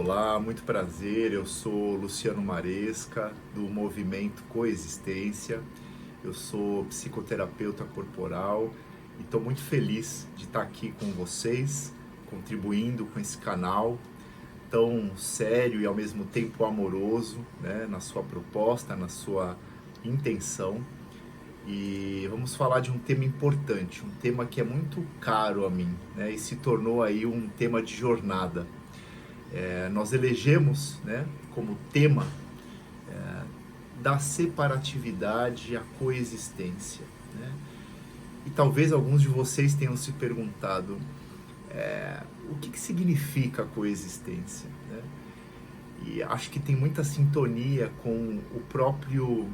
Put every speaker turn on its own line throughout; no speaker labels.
Olá, muito prazer. Eu sou Luciano Maresca, do movimento Coexistência. Eu sou psicoterapeuta corporal e estou muito feliz de estar aqui com vocês, contribuindo com esse canal tão sério e ao mesmo tempo amoroso, né, na sua proposta, na sua intenção. E vamos falar de um tema importante, um tema que é muito caro a mim, né, e se tornou aí um tema de jornada. Nós elegemos, né, como tema da separatividade à coexistência, né? E talvez alguns de vocês tenham se perguntado o que significa coexistência, né? E acho que tem muita sintonia com o próprio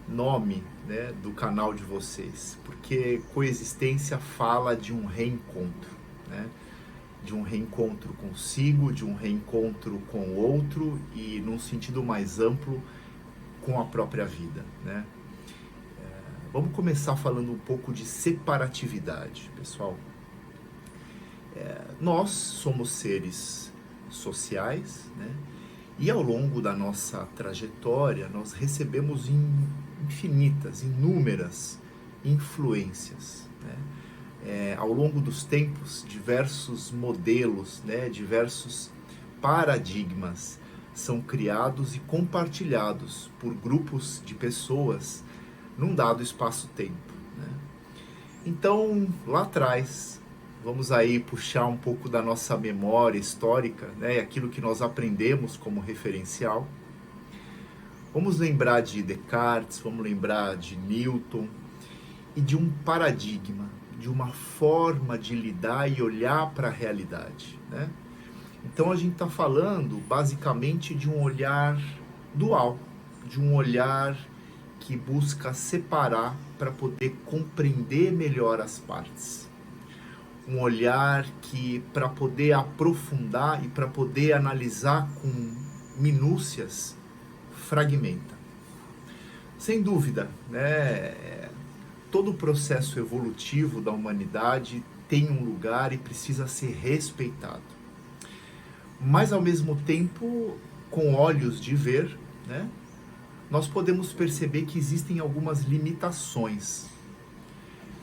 nome, né, do canal de vocês, porque coexistência fala de um reencontro, né? De um reencontro consigo, de um reencontro com o outro e, num sentido mais amplo, com a própria vida, né? Vamos começar falando um pouco de separatividade, pessoal. Nós somos seres sociais, né? E ao longo da nossa trajetória, nós recebemos inúmeras influências, né? Ao longo dos tempos, diversos modelos, né, diversos paradigmas são criados e compartilhados por grupos de pessoas num dado espaço-tempo, né? Então, lá atrás, vamos aí puxar um pouco da nossa memória histórica, né, aquilo que nós aprendemos como referencial. Vamos lembrar de Descartes, vamos lembrar de Newton e de um paradigma, de uma forma de lidar e olhar para a realidade, né? Então a gente está falando basicamente de um olhar dual, de um olhar que busca separar para poder compreender melhor as partes. Um olhar que, para poder aprofundar e para poder analisar com minúcias, fragmenta. Sem dúvida, né? Todo o processo evolutivo da humanidade tem um lugar e precisa ser respeitado. Mas, ao mesmo tempo, com olhos de ver, né, nós podemos perceber que existem algumas limitações.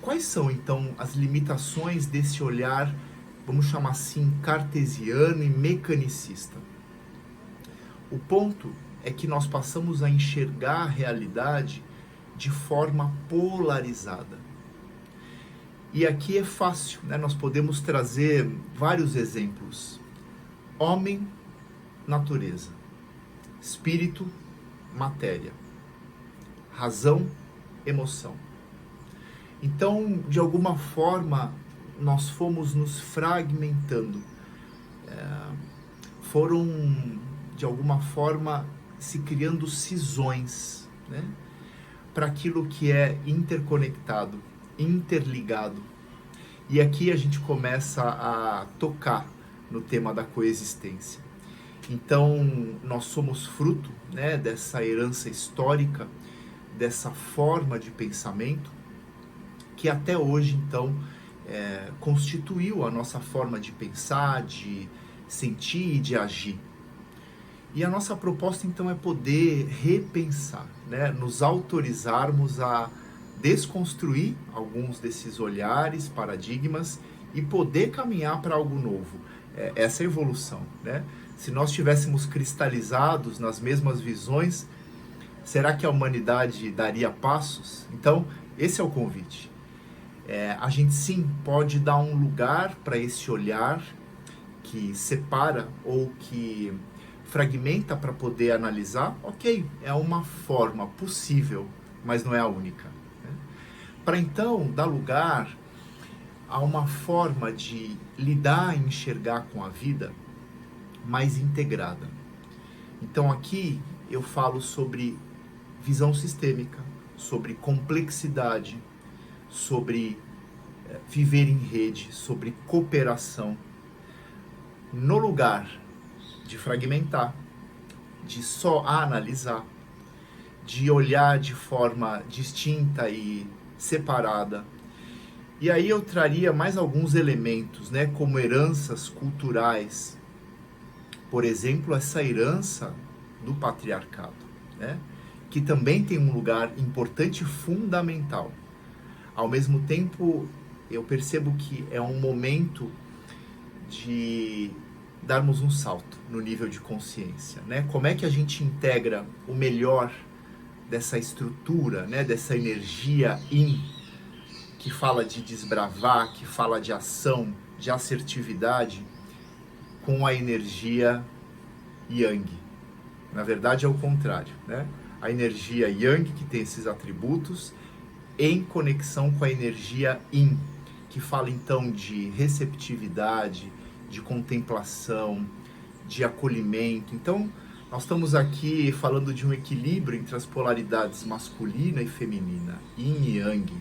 Quais são, então, as limitações desse olhar, vamos chamar assim, cartesiano e mecanicista? O ponto é que nós passamos a enxergar a realidade de forma polarizada. E aqui é fácil, né? Nós podemos trazer vários exemplos. Homem, natureza. Espírito, matéria. Razão, emoção. Então, de alguma forma, nós fomos nos fragmentando. Foram, de alguma forma, se criando cisões, né, para aquilo que é interconectado, interligado. E aqui a gente começa a tocar no tema da coexistência. Então, nós somos fruto, né, dessa herança histórica, dessa forma de pensamento, que até hoje, então, constituiu a nossa forma de pensar, de sentir e de agir. E a nossa proposta, então, é poder repensar, né? Nos autorizarmos a desconstruir alguns desses olhares, paradigmas e poder caminhar para algo novo. Essa é a evolução, né? Se nós estivéssemos cristalizados nas mesmas visões, será que a humanidade daria passos? Então, esse é o convite. A gente, sim, pode dar um lugar para esse olhar que separa ou que fragmenta para poder analisar. Ok, é uma forma possível, mas não é a única, né? Para então dar lugar a uma forma de lidar e enxergar com a vida mais integrada. Então aqui eu falo sobre visão sistêmica, sobre complexidade, sobre viver em rede, sobre cooperação, no lugar de fragmentar, de só analisar, de olhar de forma distinta e separada. E aí eu traria mais alguns elementos, né, como heranças culturais. por exemplo, essa herança do patriarcado, né? Que também tem um lugar importante e fundamental. Ao mesmo tempo, eu percebo que é um momento de darmos um salto no nível de consciência, né? Como é que a gente integra o melhor dessa estrutura, né? Dessa energia yin, que fala de desbravar, que fala de ação, de assertividade, com a energia yang. Na verdade é o contrário, né? A energia yang, que tem esses atributos, em conexão com a energia yin, que fala então de receptividade, de contemplação, de acolhimento. Então, nós estamos aqui falando de um equilíbrio entre as polaridades masculina e feminina, yin e yang,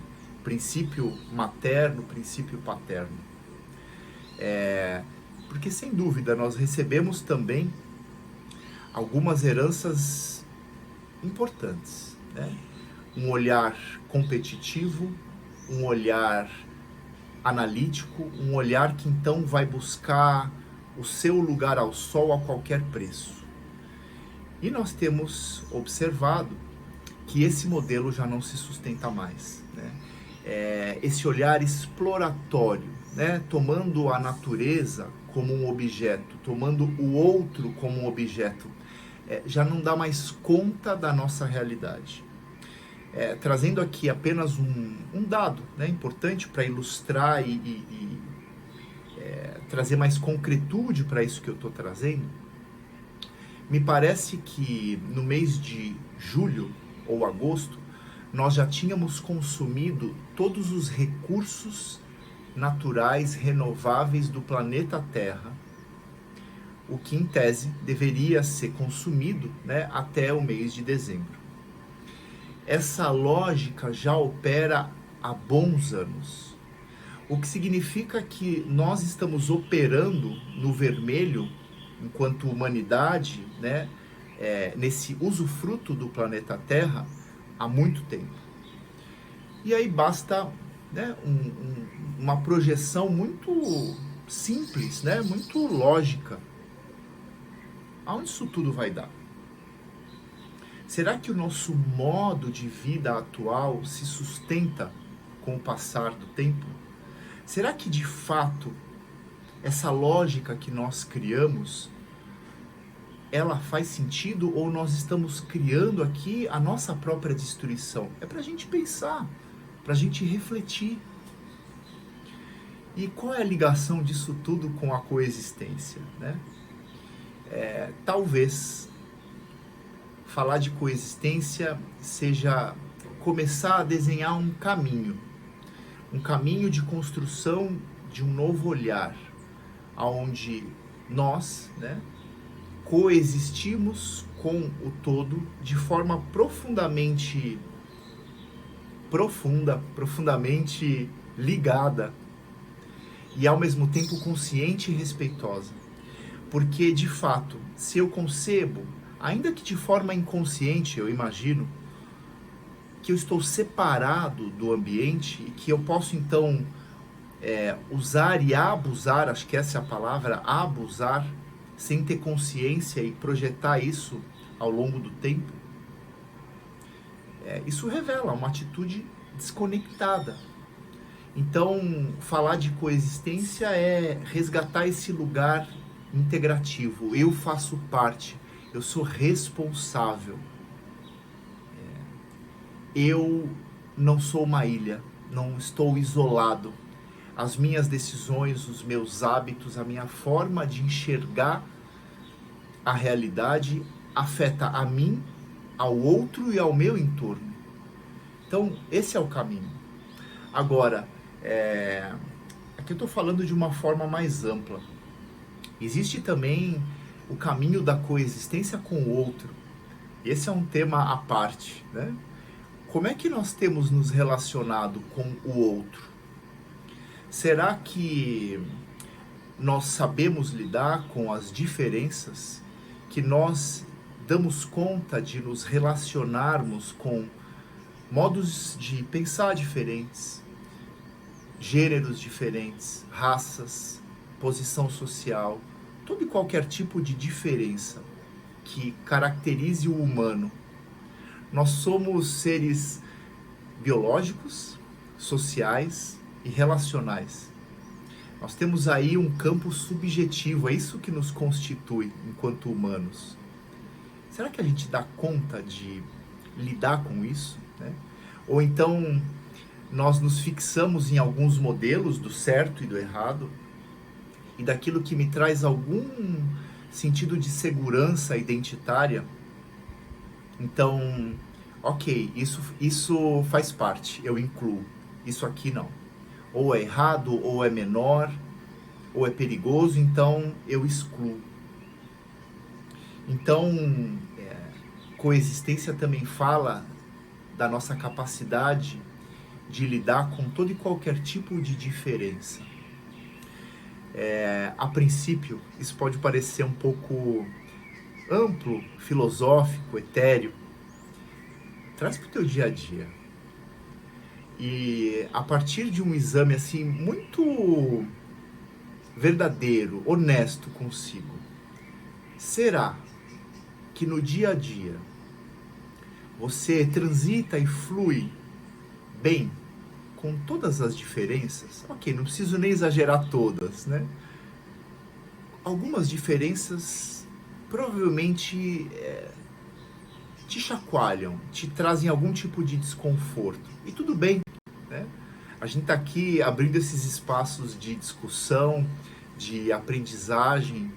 princípio materno, princípio paterno. Porque, sem dúvida, nós recebemos também algumas heranças importantes, né? Um olhar competitivo, um olhar analítico, um olhar que então vai buscar o seu lugar ao sol a qualquer preço. E nós temos observado que esse modelo já não se sustenta mais, né? Esse olhar exploratório, né? Tomando a natureza como um objeto, tomando o outro como um objeto, já não dá mais conta da nossa realidade. Trazendo aqui apenas um dado, né, importante para ilustrar e trazer mais concretude para isso que eu estou trazendo. Me parece que no mês de julho ou agosto, nós já tínhamos consumido todos os recursos naturais renováveis do planeta Terra, o que em tese deveria ser consumido, né, até o mês de dezembro. Essa lógica já opera há bons anos, o que significa que nós estamos operando no vermelho, enquanto humanidade, né, nesse usufruto do planeta Terra há muito tempo. E aí basta, né, uma projeção muito simples, né, muito lógica. Aonde isso tudo vai dar? Será que o nosso modo de vida atual se sustenta com o passar do tempo? Será que de fato essa lógica que nós criamos, ela faz sentido, ou nós estamos criando aqui a nossa própria destruição? É para a gente pensar, para a gente refletir. E qual é a ligação disso tudo com a coexistência, né? Talvez falar de coexistência seja começar a desenhar um caminho de construção de um novo olhar, onde nós, né, coexistimos com o todo de forma profundamente ligada e ao mesmo tempo consciente e respeitosa. Porque, de fato, se eu concebo, ainda que de forma inconsciente, eu imagino, que eu estou separado do ambiente e que eu posso, então, usar e abusar, acho que essa é a palavra, abusar, sem ter consciência e projetar isso ao longo do tempo, isso revela uma atitude desconectada. Então, falar de coexistência é resgatar esse lugar integrativo. Eu faço parte, eu sou responsável. Eu não sou uma ilha, não estou isolado. As minhas decisões, os meus hábitos, a minha forma de enxergar a realidade afeta a mim, ao outro e ao meu entorno. Então, esse é o caminho. Agora, aqui eu estou falando de uma forma mais ampla. Existe também o caminho da coexistência com o outro. Esse é um tema à parte, né? Como é que nós temos nos relacionado com o outro? Será que nós sabemos lidar com as diferenças? Que nós damos conta de nos relacionarmos com modos de pensar diferentes, gêneros diferentes, raças, posição social, todo e qualquer tipo de diferença que caracterize o humano. Nós somos seres biológicos, sociais e relacionais. Nós temos aí um campo subjetivo, é isso que nos constitui enquanto humanos. Será que a gente dá conta de lidar com isso, né? Ou então nós nos fixamos em alguns modelos do certo e do errado, e daquilo que me traz algum sentido de segurança identitária? Então, ok, isso faz parte, eu incluo. Isso aqui não. Ou é errado, ou é menor, ou é perigoso, então eu excluo. Então, coexistência também fala da nossa capacidade de lidar com todo e qualquer tipo de diferença. A princípio, isso pode parecer um pouco amplo, filosófico, etéreo. Traz para o teu dia a dia. E a partir de um exame assim muito verdadeiro, honesto consigo, será que no dia a dia você transita e flui bem com todas as diferenças? Ok, não preciso nem exagerar todas, né? Algumas diferenças provavelmente te chacoalham, te trazem algum tipo de desconforto. E tudo bem, né? A gente está aqui abrindo esses espaços de discussão, de aprendizagem,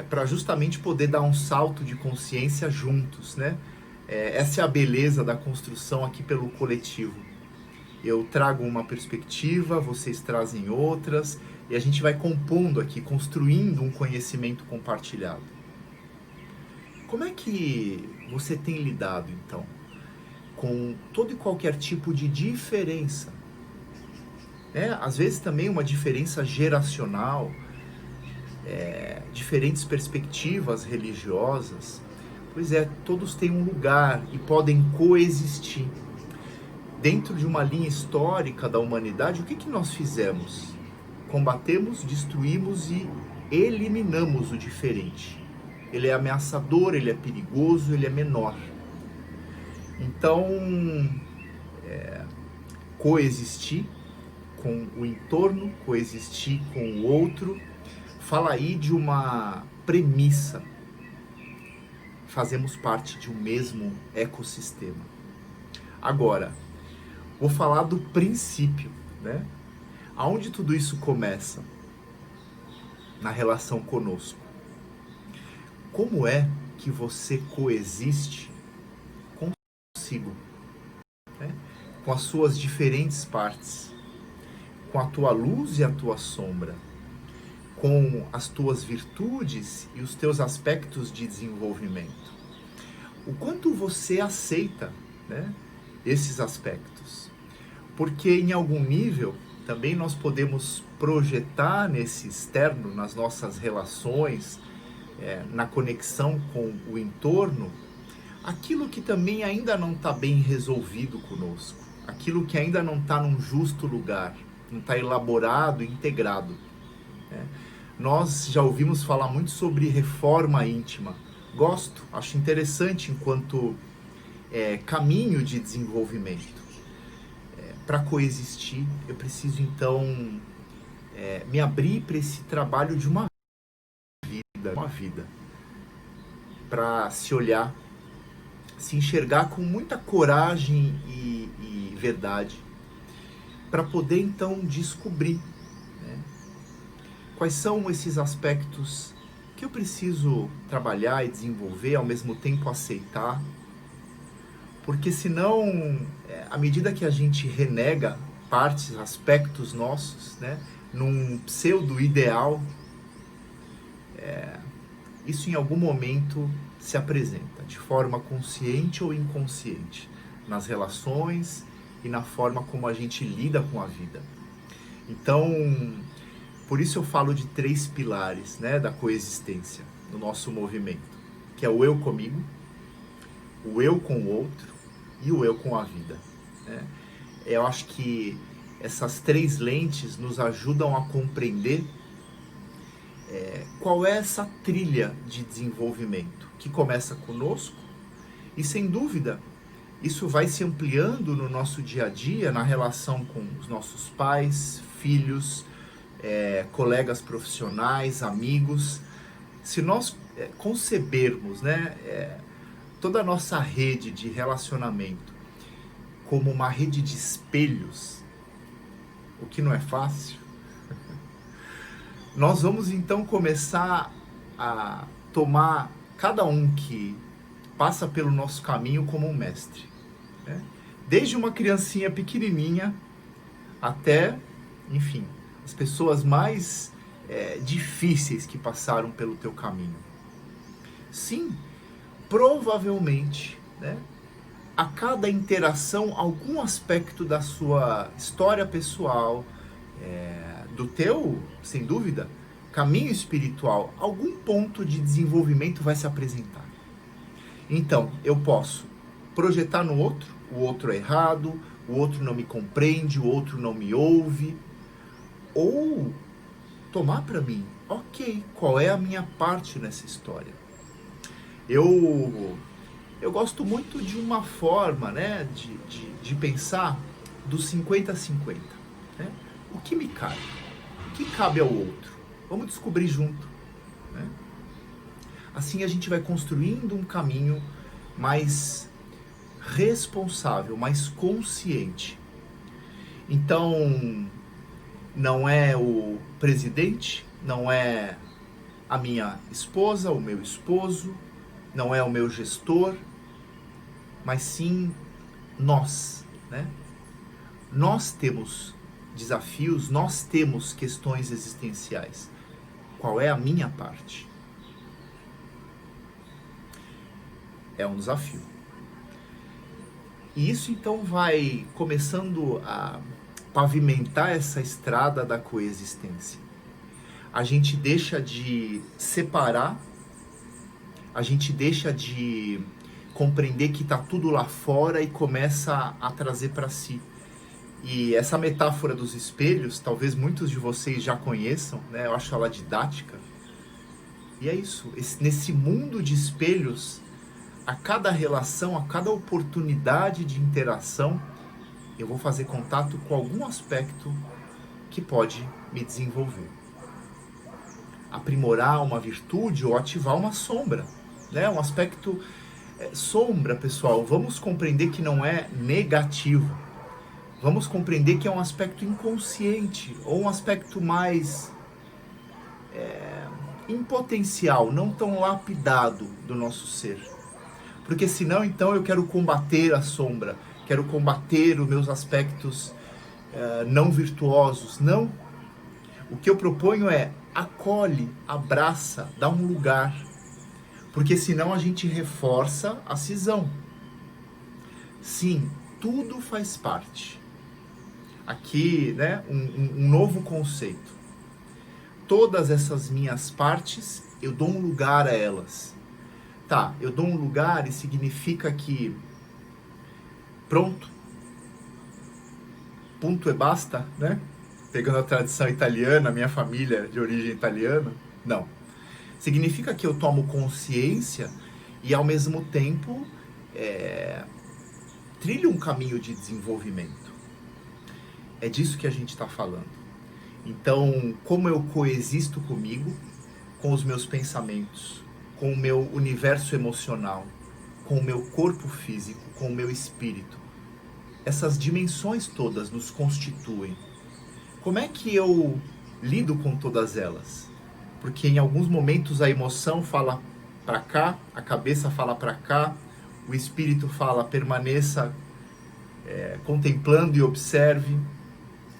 para justamente poder dar um salto de consciência juntos, né? Essa é a beleza da construção aqui pelo coletivo. Eu trago uma perspectiva, vocês trazem outras, e a gente vai compondo aqui, construindo um conhecimento compartilhado. Como é que você tem lidado, então, com todo e qualquer tipo de diferença? Às vezes também uma diferença geracional, diferentes perspectivas religiosas. Pois é, todos têm um lugar e podem coexistir. Dentro de uma linha histórica da humanidade, o que nós fizemos? Combatemos, destruímos e eliminamos o diferente. Ele é ameaçador, ele é perigoso, ele é menor. Então, coexistir com o entorno, coexistir com o outro, fala aí de uma premissa. Fazemos parte de um mesmo ecossistema. Agora, vou falar do princípio, né? Aonde tudo isso começa? Na relação conosco. Como é que você coexiste consigo, né? Com as suas diferentes partes, com a tua luz e a tua sombra, com as tuas virtudes e os teus aspectos de desenvolvimento? O quanto você aceita, né, esses aspectos? Porque em algum nível também nós podemos projetar nesse externo, nas nossas relações, na conexão com o entorno, aquilo que também ainda não está bem resolvido conosco, aquilo que ainda não está num justo lugar, não está elaborado, integrado. Nós já ouvimos falar muito sobre reforma íntima. Gosto, acho interessante enquanto caminho de desenvolvimento. Para coexistir, eu preciso então me abrir para esse trabalho de uma vida, para se olhar, se enxergar com muita coragem e verdade, para poder então descobrir, né, quais são esses aspectos que eu preciso trabalhar e desenvolver, ao mesmo tempo aceitar. Porque senão, à medida que a gente renega partes, aspectos nossos, né, num pseudo-ideal, isso em algum momento se apresenta, de forma consciente ou inconsciente, nas relações e na forma como a gente lida com a vida. Então, por isso eu falo de 3 pilares, né, da coexistência no nosso movimento, que é o eu comigo, o eu com o outro e o eu com a vida, né? Eu acho que essas 3 lentes nos ajudam a compreender qual é essa trilha de desenvolvimento que começa conosco e, sem dúvida, isso vai se ampliando no nosso dia a dia, na relação com os nossos pais, filhos, colegas profissionais, amigos. Se nós concebermos, né, toda a nossa rede de relacionamento como uma rede de espelhos, o que não é fácil, nós vamos então começar a tomar cada um que passa pelo nosso caminho como um mestre, né? Desde uma criancinha pequenininha até, enfim, as pessoas mais difíceis que passaram pelo teu caminho. Sim, provavelmente, né, a cada interação, algum aspecto da sua história pessoal, do teu, sem dúvida, caminho espiritual, algum ponto de desenvolvimento vai se apresentar. Então, eu posso projetar no outro, o outro é errado, o outro não me compreende, o outro não me ouve, ou tomar para mim, ok, qual é a minha parte nessa história? Eu gosto muito de uma forma, né, de pensar dos 50-50. Né? O que me cabe? O que cabe ao outro? Vamos descobrir junto. Né? Assim a gente vai construindo um caminho mais responsável, mais consciente. Então, não é o presidente, não é a minha esposa, o meu esposo, não é o meu gestor, mas sim nós, né? Nós temos desafios, nós temos questões existenciais. Qual é a minha parte? É um desafio. E isso então vai começando a pavimentar essa estrada da coexistência. A gente deixa de separar, a gente deixa de compreender que está tudo lá fora e começa a trazer para si. E essa metáfora dos espelhos, talvez muitos de vocês já conheçam, né? Eu acho ela didática. E é isso, nesse mundo de espelhos, a cada relação, a cada oportunidade de interação, eu vou fazer contato com algum aspecto que pode me desenvolver. Aprimorar uma virtude ou ativar uma sombra, né? Um aspecto sombra, pessoal, vamos compreender que não é negativo. Vamos compreender que é um aspecto inconsciente ou um aspecto mais impotencial, não tão lapidado do nosso ser. Porque senão, então, eu quero combater a sombra, quero combater os meus aspectos não virtuosos. Não. O que eu proponho é acolhe, abraça, dá um lugar. Porque senão a gente reforça a cisão. Sim, tudo faz parte. Aqui, né, um novo conceito. Todas essas minhas partes, eu dou um lugar a elas. Tá, eu dou um lugar e significa que pronto, punto e basta, né? Pegando a tradição italiana, minha família de origem italiana, não. Significa que eu tomo consciência e ao mesmo tempo trilho um caminho de desenvolvimento. É disso que a gente está falando. Então, como eu coexisto comigo, com os meus pensamentos, com o meu universo emocional, com o meu corpo físico, com o meu espírito. Essas dimensões todas nos constituem. Como é que eu lido com todas elas? Porque em alguns momentos a emoção fala para cá, a cabeça fala para cá, o espírito fala permaneça contemplando e observe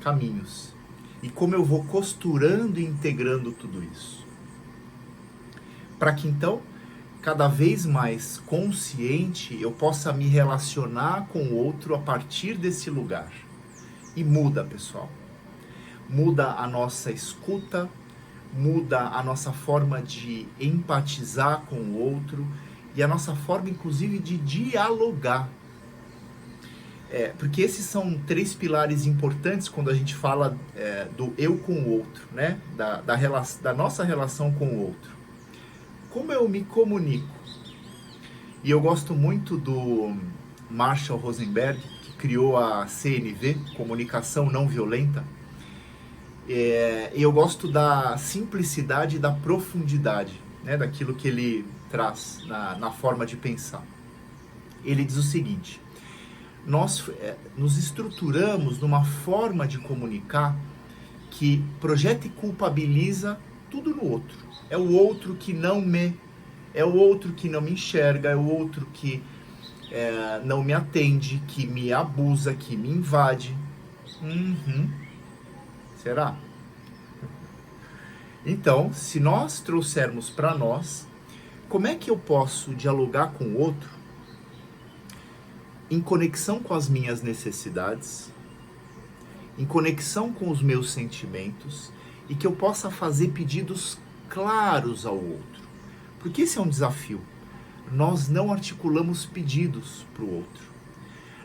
caminhos. E como eu vou costurando e integrando tudo isso? Para que então, cada vez mais consciente, eu possa me relacionar com o outro a partir desse lugar. E muda, pessoal. Muda a nossa escuta, muda a nossa forma de empatizar com o outro e a nossa forma, inclusive, de dialogar. Porque esses são 3 pilares importantes quando a gente fala do eu com o outro, né? Da nossa relação com o outro. Como eu me comunico? E eu gosto muito do Marshall Rosenberg, que criou a CNV, Comunicação Não Violenta. E eu gosto da simplicidade e da profundidade, né? Daquilo que ele traz na forma de pensar. Ele diz o seguinte: nós nos estruturamos numa forma de comunicar que projeta e culpabiliza tudo no outro. É o outro que não me... É o outro que não me enxerga, é o outro que não me atende, que me abusa, que me invade. Será? Então, se nós trouxermos para nós, como é que eu posso dialogar com o outro em conexão com as minhas necessidades, em conexão com os meus sentimentos, e que eu possa fazer pedidos claros ao outro? Porque esse é um desafio. Nós não articulamos pedidos para o outro.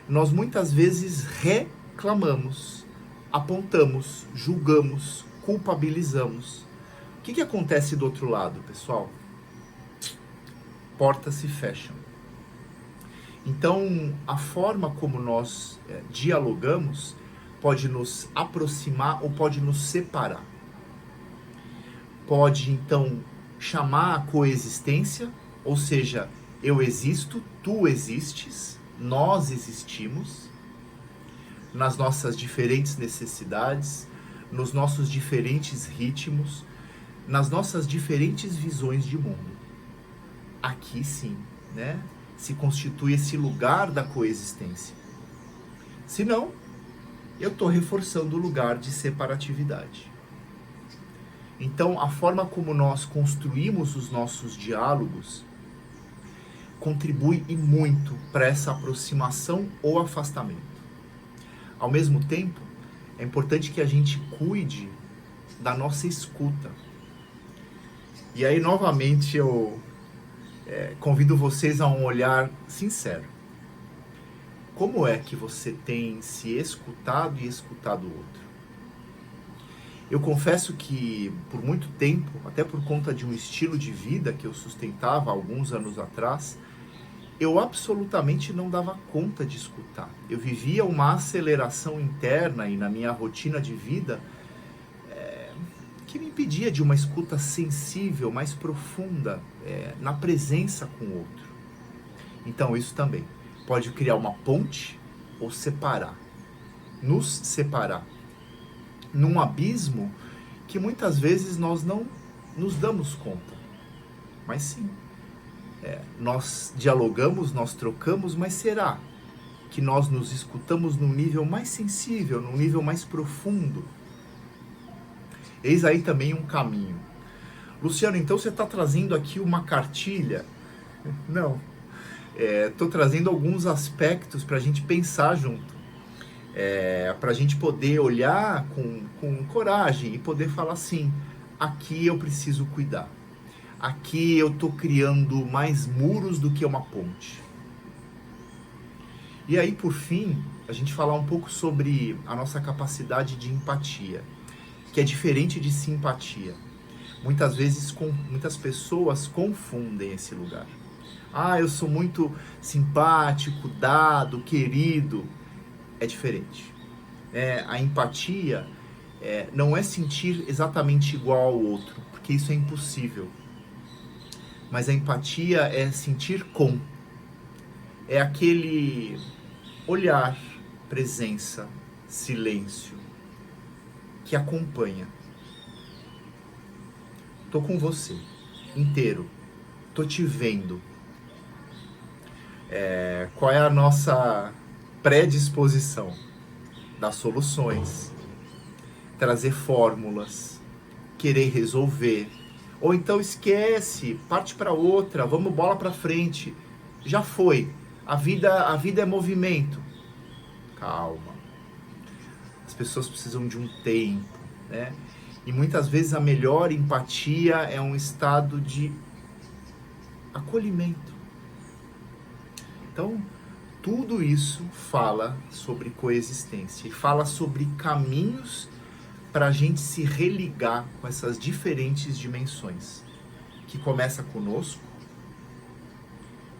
Nós muitas vezes reclamamos, apontamos, julgamos, culpabilizamos. O que acontece do outro lado, pessoal? Portas se fecham. Então, a forma como nós dialogamos pode nos aproximar ou pode nos separar. Pode, então, chamar a coexistência, ou seja, eu existo, tu existes, nós existimos, nas nossas diferentes necessidades, nos nossos diferentes ritmos, nas nossas diferentes visões de mundo. Aqui sim, né, se constitui esse lugar da coexistência. Senão, eu estou reforçando o lugar de separatividade. Então, a forma como nós construímos os nossos diálogos contribui e muito para essa aproximação ou afastamento. Ao mesmo tempo, é importante que a gente cuide da nossa escuta. E aí, novamente, eu convido vocês a um olhar sincero. Como é que você tem se escutado e escutado o outro? Eu confesso que, por muito tempo, até por conta de um estilo de vida que eu sustentava há alguns anos atrás, eu absolutamente não dava conta de escutar. Eu vivia uma aceleração interna e na minha rotina de vida que me impedia de uma escuta sensível, mais profunda, na presença com o outro. Então isso também pode criar uma ponte ou separar, nos separar, num abismo que muitas vezes nós não nos damos conta. Mas sim, nós dialogamos, nós trocamos, mas será que nós nos escutamos num nível mais sensível, num nível mais profundo? Eis aí também um caminho. Luciano, então você está trazendo aqui uma cartilha? Não. Estou trazendo alguns aspectos para a gente pensar junto. Para a gente poder olhar com coragem e poder falar assim: aqui eu preciso cuidar. Aqui eu estou criando mais muros do que uma ponte. E aí, por fim, a gente falar um pouco sobre a nossa capacidade de empatia, que é diferente de simpatia. Muitas vezes, muitas pessoas confundem esse lugar. Eu sou muito simpático, dado, querido. É diferente. A empatia não é sentir exatamente igual ao outro, porque isso é impossível. Mas a empatia é sentir com. É aquele olhar, presença, silêncio, que acompanha. Tô com você, inteiro. Tô te vendo. Qual é a nossa predisposição? Dar soluções, trazer fórmulas, querer resolver. Ou então esquece, parte para outra, vamos bola para frente. Já foi. A vida é movimento. Calma. As pessoas precisam de um tempo, né? E muitas vezes a melhor empatia é um estado de acolhimento. Então, tudo isso fala sobre coexistência e fala sobre caminhos para a gente se religar com essas diferentes dimensões, que começa conosco,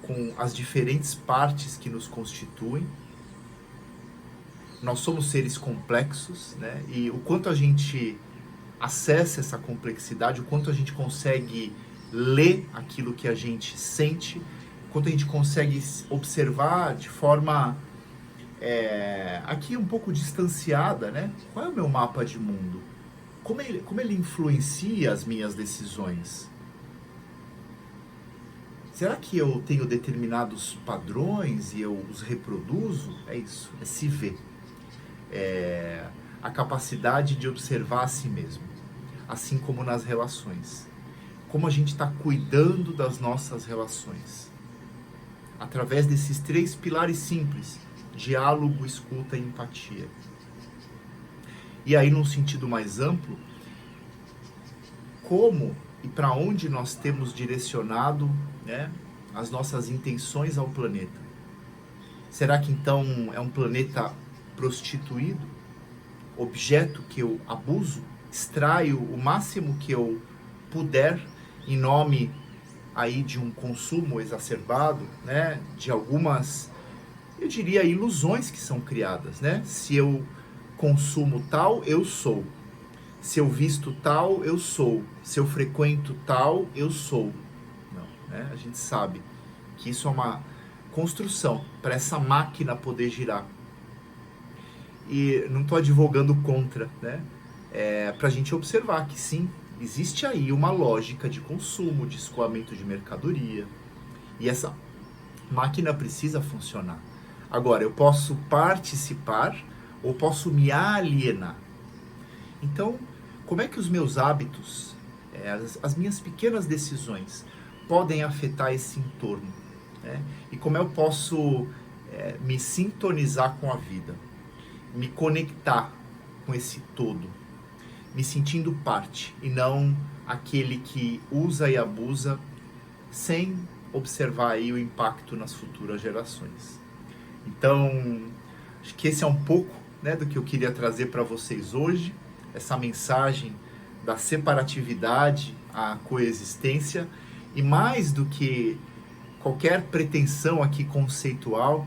com as diferentes partes que nos constituem. Nós somos seres complexos, né? E o quanto a gente acessa essa complexidade, o quanto a gente consegue ler aquilo que a gente sente, o quanto a gente consegue observar de forma aqui um pouco distanciada, né? Qual é o meu mapa de mundo? Como ele influencia as minhas decisões? Será que eu tenho determinados padrões e eu os reproduzo? É isso, é se ver. É a capacidade de observar a si mesmo, assim como nas relações. Como a gente está cuidando das nossas relações. Através desses 3 pilares simples: diálogo, escuta e empatia. E aí, num sentido mais amplo, como e para onde nós temos direcionado, né, as nossas intenções ao planeta? Será que então é um planeta prostituído? Objeto que eu abuso? Extraio o máximo que eu puder em nome aí de um consumo exacerbado, né, de algumas, eu diria, ilusões que são criadas, né? Se eu consumo tal, eu sou. Se eu visto tal, eu sou. Se eu frequento tal, eu sou. Não, né? A gente sabe que isso é uma construção para essa máquina poder girar. E não estou advogando contra, né? Para a gente observar que sim, existe aí uma lógica de consumo, de escoamento de mercadoria. E essa máquina precisa funcionar. Agora, eu posso participar ou posso me alienar. Então, como é que os meus hábitos, as minhas pequenas decisões podem afetar esse entorno? Né? E como eu posso me sintonizar com a vida? Me conectar com esse todo? Me sentindo parte e não aquele que usa e abusa sem observar aí o impacto nas futuras gerações. Então, acho que esse é um pouco, né, do que eu queria trazer para vocês hoje, essa mensagem da separatividade à coexistência, e mais do que qualquer pretensão aqui conceitual,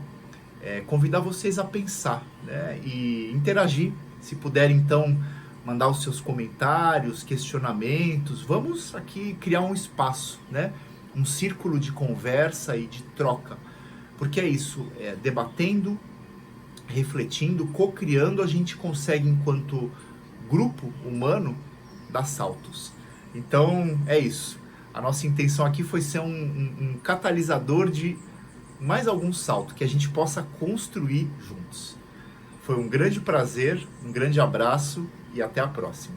convidar vocês a pensar, né, e interagir. Se puderem, então, mandar os seus comentários, questionamentos, vamos aqui criar um espaço, né, um círculo de conversa e de troca, porque é isso, debatendo, refletindo, co-criando, a gente consegue, enquanto grupo humano, dar saltos. Então, é isso. A nossa intenção aqui foi ser um catalisador de mais algum salto que a gente possa construir juntos. Foi um grande prazer, um grande abraço e até a próxima.